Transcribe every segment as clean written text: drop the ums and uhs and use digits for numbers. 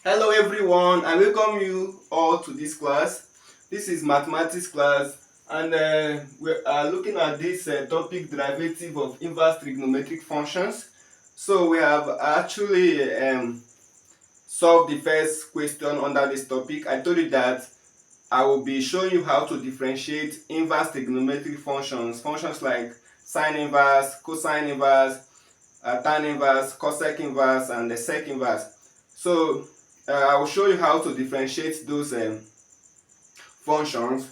Hello everyone, I welcome you all to this class. This is mathematics class, and we are looking at this topic, derivative of inverse trigonometric functions. So we have actually solved the first question under this topic. I told you that I will be showing you how to differentiate inverse trigonometric functions like sine inverse, cosine inverse, tan inverse, cosec inverse, and the sec inverse. So I will show you how to differentiate those functions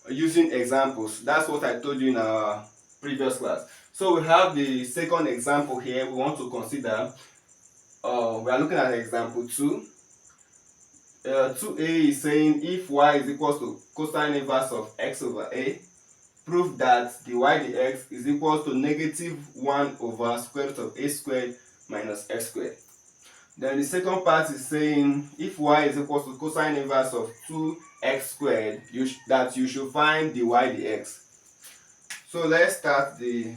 using examples. That's what I told you in our previous class. So we have the second example here we want to consider. We are looking at example 2. 2a is saying if y is equals to cosine inverse of x over a, prove that the y dx is equals to negative 1 over square root of a squared minus x squared. Then the second part is saying if y is equals to cosine inverse of 2x squared, that you should find the y dx. So let's start the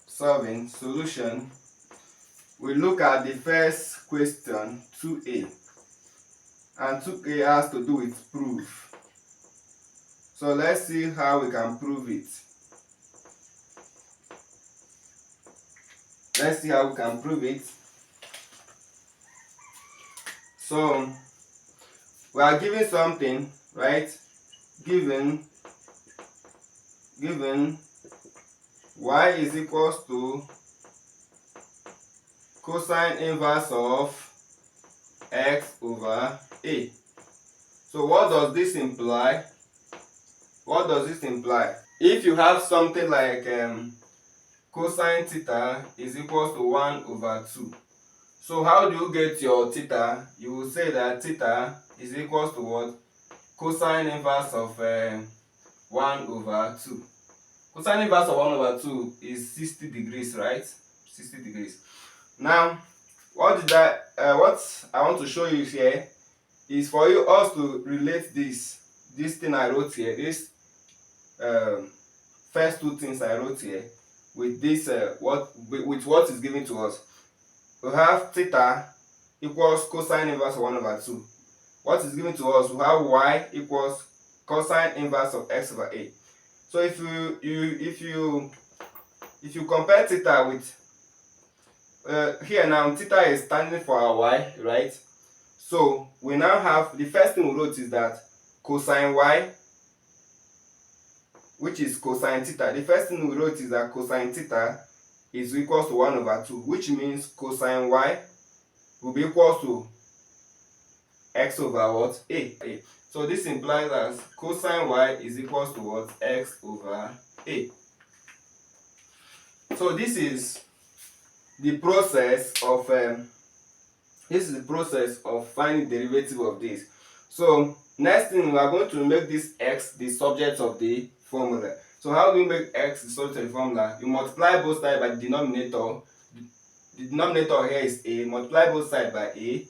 solving solution. We look at the first question, 2a, and 2a has to do with proof. So let's see how we can prove it. Let's see how we can prove it. So we are given something, right? Given y is equals to cosine inverse of x over a. So what does this imply? What does this imply? If you have something like cosine theta is equals to 1 over 2. So how do you get your theta? You will say that theta is equals to what? Cosine inverse of 1 over 2. Cosine inverse of 1 over 2 is 60 degrees, right? 60 degrees. Now, what I want to show you here is for us to relate this thing I wrote here, this first two things I wrote here, with this with what is given to us. We have theta equals cosine inverse of 1 over 2. What is given to us? We have y equals cosine inverse of x over a. So if you compare theta with here now, theta is standing for our y, right? So we now have the first thing we wrote is that cosine y, which is cosine theta. The first thing we wrote is that cosine theta is equals to 1 over 2, which means cosine y will be equals to x over what? A. So this implies that cosine y is equals to what? X over a. So this is the process of finding the derivative of this. So next thing, we are going to make this x the subject of the formula. So how do we make x the subject of the formula? You multiply both sides by the denominator. The denominator here is a. Multiply both sides by a.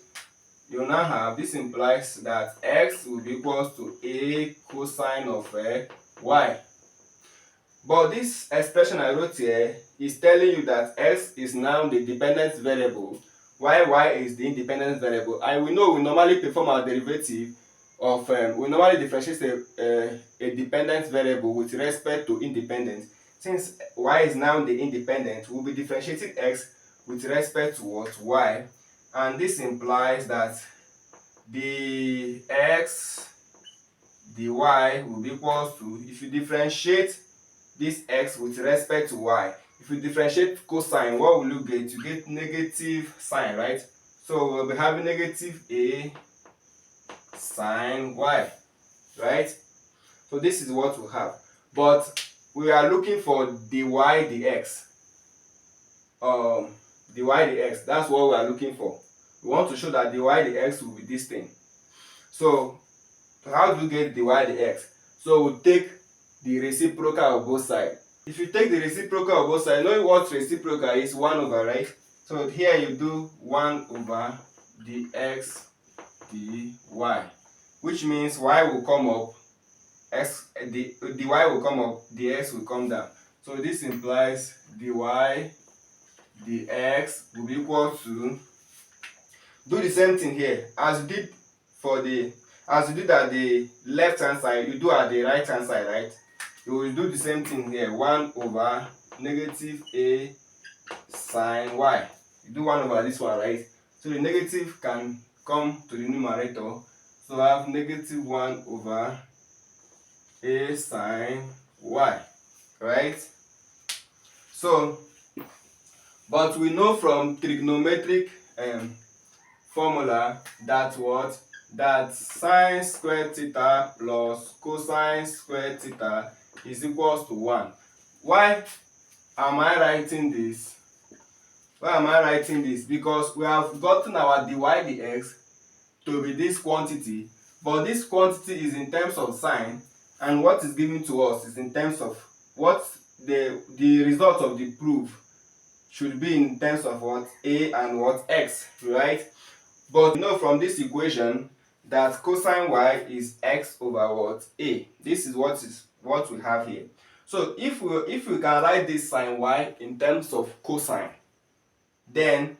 You now have, this implies that x will be equals to a cosine of y. But this expression I wrote here is telling you that x is now the dependent variable, while y is the independent variable. And we know we normally perform our derivative of, we normally differentiate a dependent variable with respect to independent. Since y is now the independent, we'll be differentiating x with respect to what? Y. And this implies that the x dy will be equals to, if you differentiate this x with respect to y, if you differentiate cosine, what will you get? You get negative sine, right? So we'll be having negative a sine y, right? So this is what we have. But we are looking for dy dx. Dy dx, that's what we are looking for. We want to show that dy dx will be this thing. So how do you get dy dx? So we'll take the reciprocal of both sides. If you take the reciprocal of both sides, knowing what reciprocal is, 1 over, right? So here you do 1 over dx dy, which means y will come up, the dy will come up, dx will come down. So this implies dy dx will be equal to Do the same thing here as you did for the as you did at the left hand side, you do at the right hand side, right? You will do the same thing here. 1 over negative a sine y. You do 1 over this one, right? So the negative can come to the numerator. So I have negative 1 over a sine y, right? So, but we know from trigonometric formula that what? That sine squared theta plus cosine squared theta is equals to 1. Why am I writing this? Why am I writing this? Because we have gotten our dy dx to be this quantity, but this quantity is in terms of sine, and what is given to us is in terms of what the result of the proof should be in terms of what? A and what? X, right? But you know from this equation that cosine y is x over what? A. This is what we have here. So if we can write this sine y in terms of cosine, then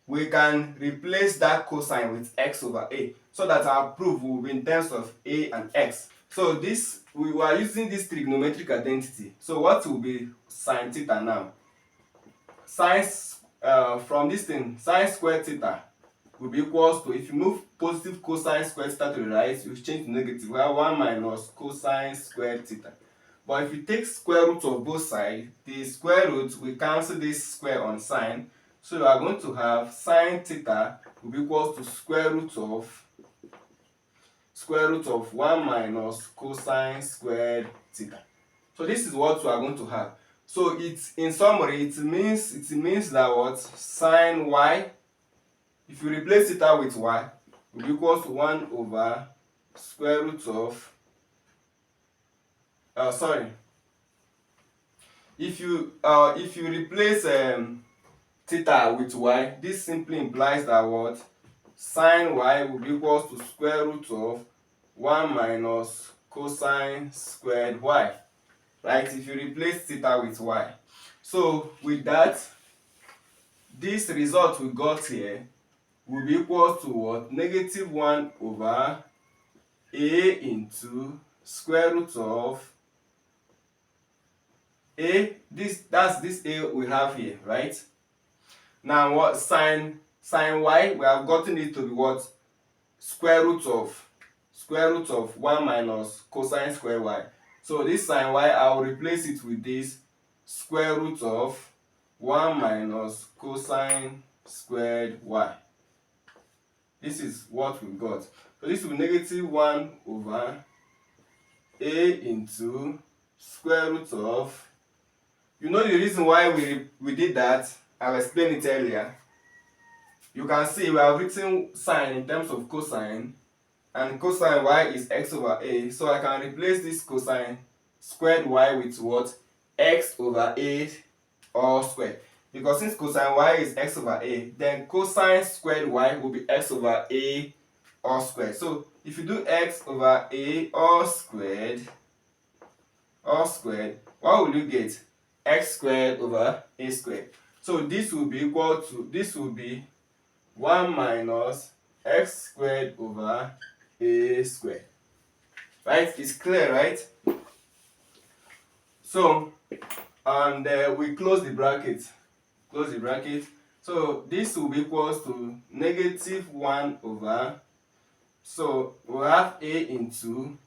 we can replace that cosine with x over a, so that our proof will be in terms of a and x. So this, we were using this trigonometric identity. So what will be sine theta now? Sine from this thing, sine squared theta will be equals to, if you move positive cosine squared theta to the right, you change to negative. We have 1 minus cosine squared theta. But if you take square root of both sides, the square root will cancel this square on sine. So you are going to have sine theta will be equals to square root of 1 minus cosine squared theta. So this is what we are going to have. So it's, in summary, it means that what? Sine y, if you replace theta with y, will be equals to 1 over square root of if you replace theta with y, this simply implies that what? Sine y will be equals to square root of 1 minus cosine squared y, right? If you replace theta with y. So with that, this result we got here will be equal to what? Negative 1 over a into square root of a, that's this a we have here, right? Now what? Sine y, we have gotten it to be what? Square root of 1 minus cosine square y. So this sine y, I will replace it with this square root of 1 minus cosine squared y. This is what we got. So this will be negative 1 over a into square root of, you know the reason why we did that, I've explained it earlier. You can see we have written sine in terms of cosine, and cosine y is x over a, so I can replace this cosine squared y with what? X over a all squared. Because since cosine y is x over a, then cosine squared y will be x over a all squared. So if you do x over a all squared, what will you get? X squared over a squared. So this will be equal to, this will be 1 minus x squared over a squared. Right? It's clear, right? So, and we close the bracket. Close the bracket. So this will be equals to negative 1 over, so we'll have a into,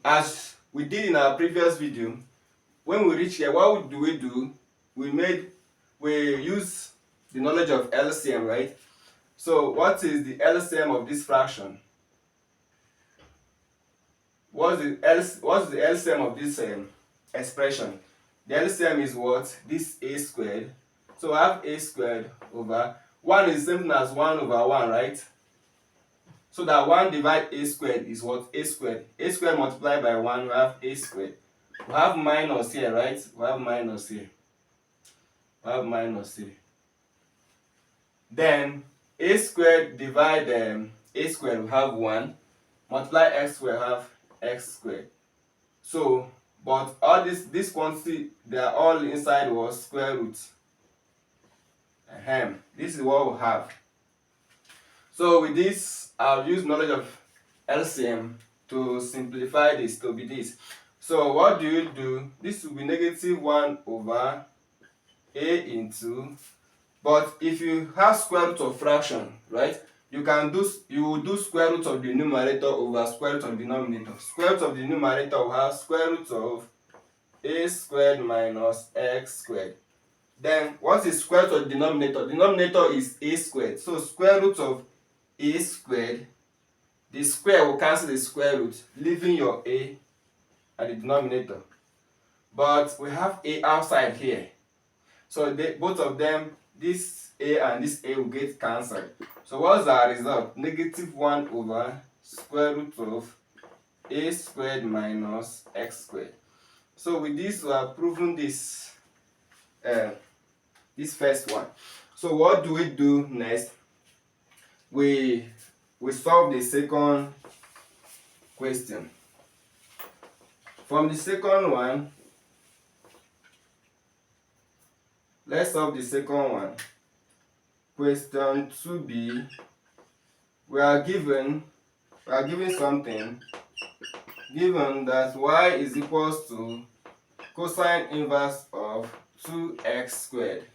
as we did in our previous video, when we reach here, what do? We use the knowledge of LCM, right? So what is the LCM of this fraction? What's the LCM of this expression? The LCM is what? This a squared. So I have a squared over 1 is the same thing as 1 over 1, right? So that 1 divided a squared is what? A squared. A squared multiplied by 1, we have a squared. We have minus here, right? We have minus here. Then a squared divide a squared, we have 1. Multiply x squared, we have x squared. So, but all this quantity, they are all inside was square root. This is what we have. So with this, I'll use knowledge of LCM to simplify this to be this. So what do you do? This will be negative 1 over a into, but if you have square root of fraction, right, you will do square root of the numerator over square root of the denominator. Square root of the numerator will have square root of a squared minus x squared. Then what is square root of the denominator? Denominator is a squared. So square root of a squared, the square will cancel the square root, leaving your a at the denominator. But we have a outside here. So both of them, this a and this a will get cancelled. So what's our result? Negative 1 over square root of a squared minus x squared. So with this, we have proven this first one. So what do we do next? We solve the second question. From the second one, let's solve the second one. Question 2b. We are given something. Given that y is equals to cosine inverse of 2x squared.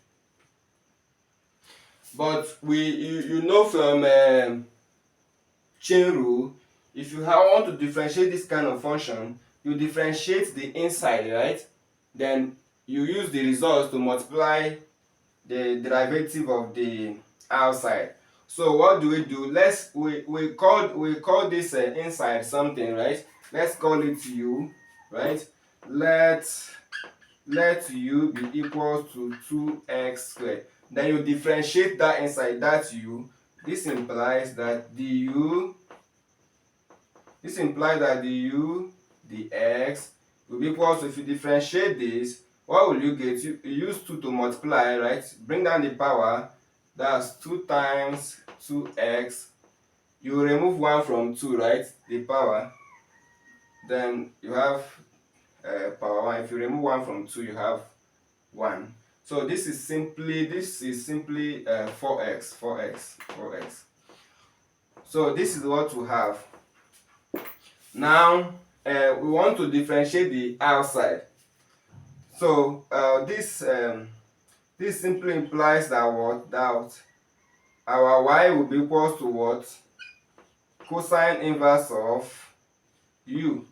But you know from chain rule, if you want to differentiate this kind of function, you differentiate the inside, right? Then you use the results to multiply the derivative of the outside. So what do? We call this inside something, right? Let's call it u, right? Let u be equal to 2x squared. Then you differentiate that inside, that u. This implies that the u, the x will be equal to, if you differentiate this, what will you get? You use 2 to multiply, right? Bring down the power, that's 2 times 2x. You remove 1 from 2, right? The power. Then you have power 1. If you remove 1 from 2, you have 1. So this is simply 4x. So this is what we have. Now we want to differentiate the outside. So this simply implies that our y will be equal to what? Cosine inverse of u,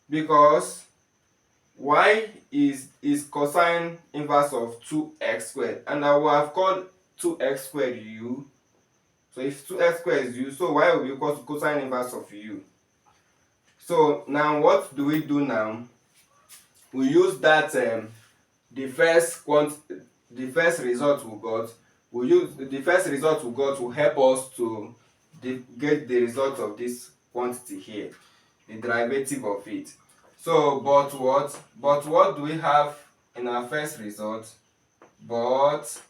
because y is cosine inverse of 2x squared, and I will have called 2x squared u. So if 2x squared is u, so y will be equal to cosine inverse of u. So now what do we do now? We use that the first result we got. We use the first result we got to help us to get the result of this quantity here, the derivative of it. So but what do we have in our first result? But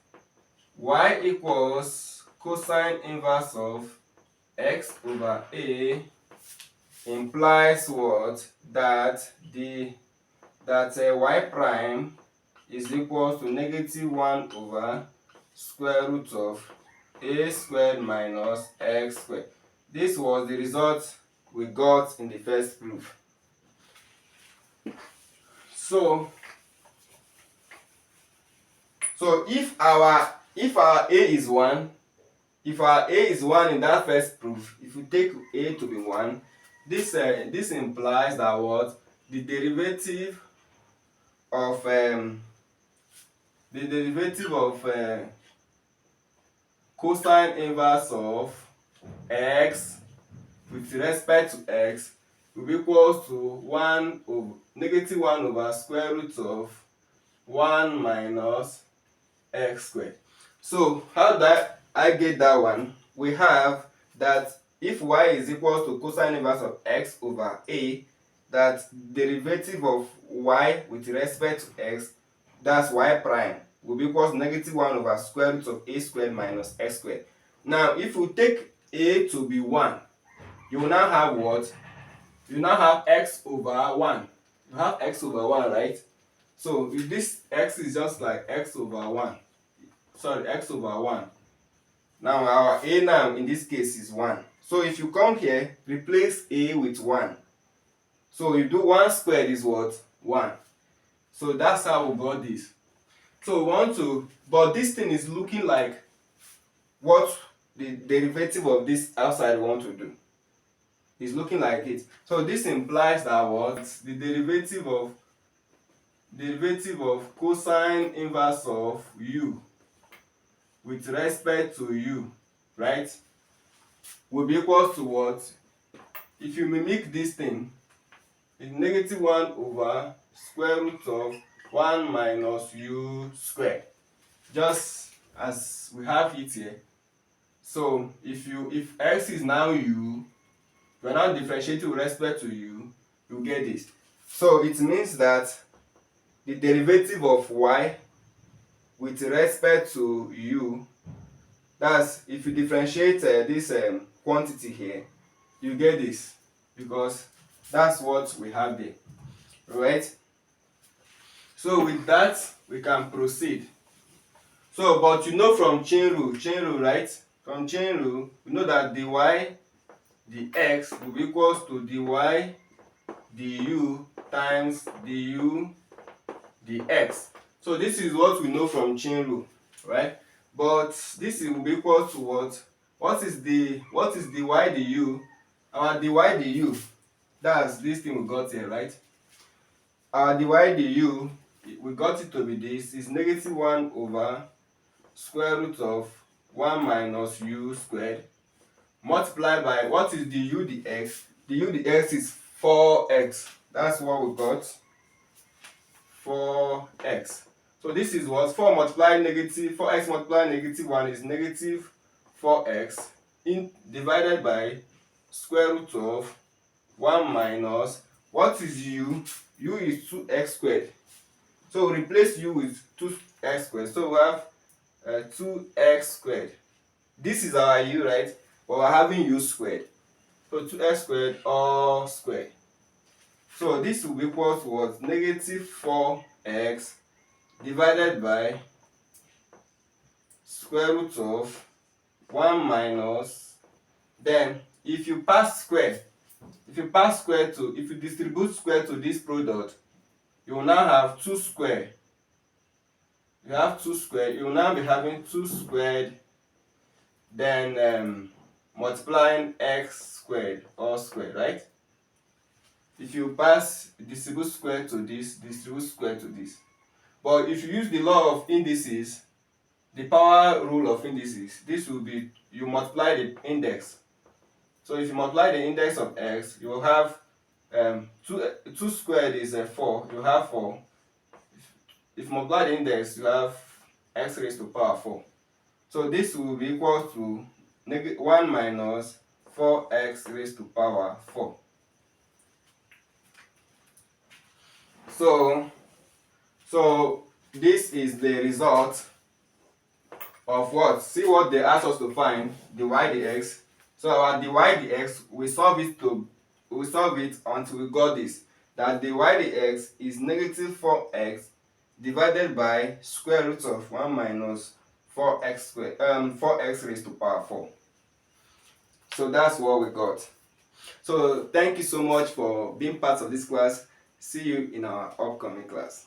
y equals cosine inverse of x over a implies what? That y prime is equal to negative 1 over square root of a squared minus x squared. This was the result we got in the first proof. So if our a is 1, if our a is 1 in that first proof, if we take a to be 1, this implies that what? The derivative of cosine inverse of x with respect to x will be equal to negative 1 over square root of 1 minus x squared. So how did I get that one? We have that if y is equal to cosine inverse of x over a, that derivative of y with respect to x, that's y prime, will be equal to negative 1 over square root of a squared minus x squared. Now if we take a to be 1, you will now have what? You now have x over 1. You have x over 1, right? So if this x is just like x over 1, sorry, x over 1. Now our a now in this case is 1. So if you come here, replace a with 1. So you do 1 squared is what? 1. So that's how we got this. So we want to, but this thing is looking like what the derivative of this outside we want to do. It's looking like it. So this implies that what? The derivative of cosine inverse of u with respect to u, right, will be equal to what? If you mimic this thing, it's negative 1 over square root of 1 minus u squared. Just as we have it here. So if x is now u, we are now differentiating with respect to u, you get this. So it means that the derivative of y with respect to u, that's if you differentiate this quantity here, you get this, because that's what we have there, right? So with that we can proceed. So but you know from chain rule, right? From chain rule we know that dy dx will be equals to dy du times du dx. So this is what we know from chain rule, right? But this will be equal to what? What is dy du? Our dy du, that's this thing we got here, right? Our dy du, we got it to be this, is negative 1 over square root of 1 minus u squared multiplied by, what is du dx? Du dx is 4x. That's what we got. 4x. So this is what? 4x multiplied negative 1 is negative 4x divided by square root of 1 minus, what is u? U is 2x squared. So replace u with 2x squared. So we have 2x squared. This is our u, right? But we're having u squared. So 2x squared all squared. So this will be equal to what? Negative 4x divided by square root of 1 minus, then if you distribute square to this product, you will now have 2 squared. You have 2 squared, you will now be having 2 squared, then multiplying x squared all squared, right? If you distribute square to this, distribute square to this. But if you use the law of indices, the power rule of indices, this will be, you multiply the index. So if you multiply the index of x, you will have 2 squared is 4, you have 4. If you multiply the index, you have x raised to power 4. So this will be equal to 1 minus 4x raised to power 4. So this is the result of what? See what they asked us to find, dy dx. So our dy dx, we solve it until we got this, that dy dx is negative 4x divided by square root of 1 minus 4x squared, 4x raised to power 4. So that's what we got. So thank you so much for being part of this class. See you in our upcoming class.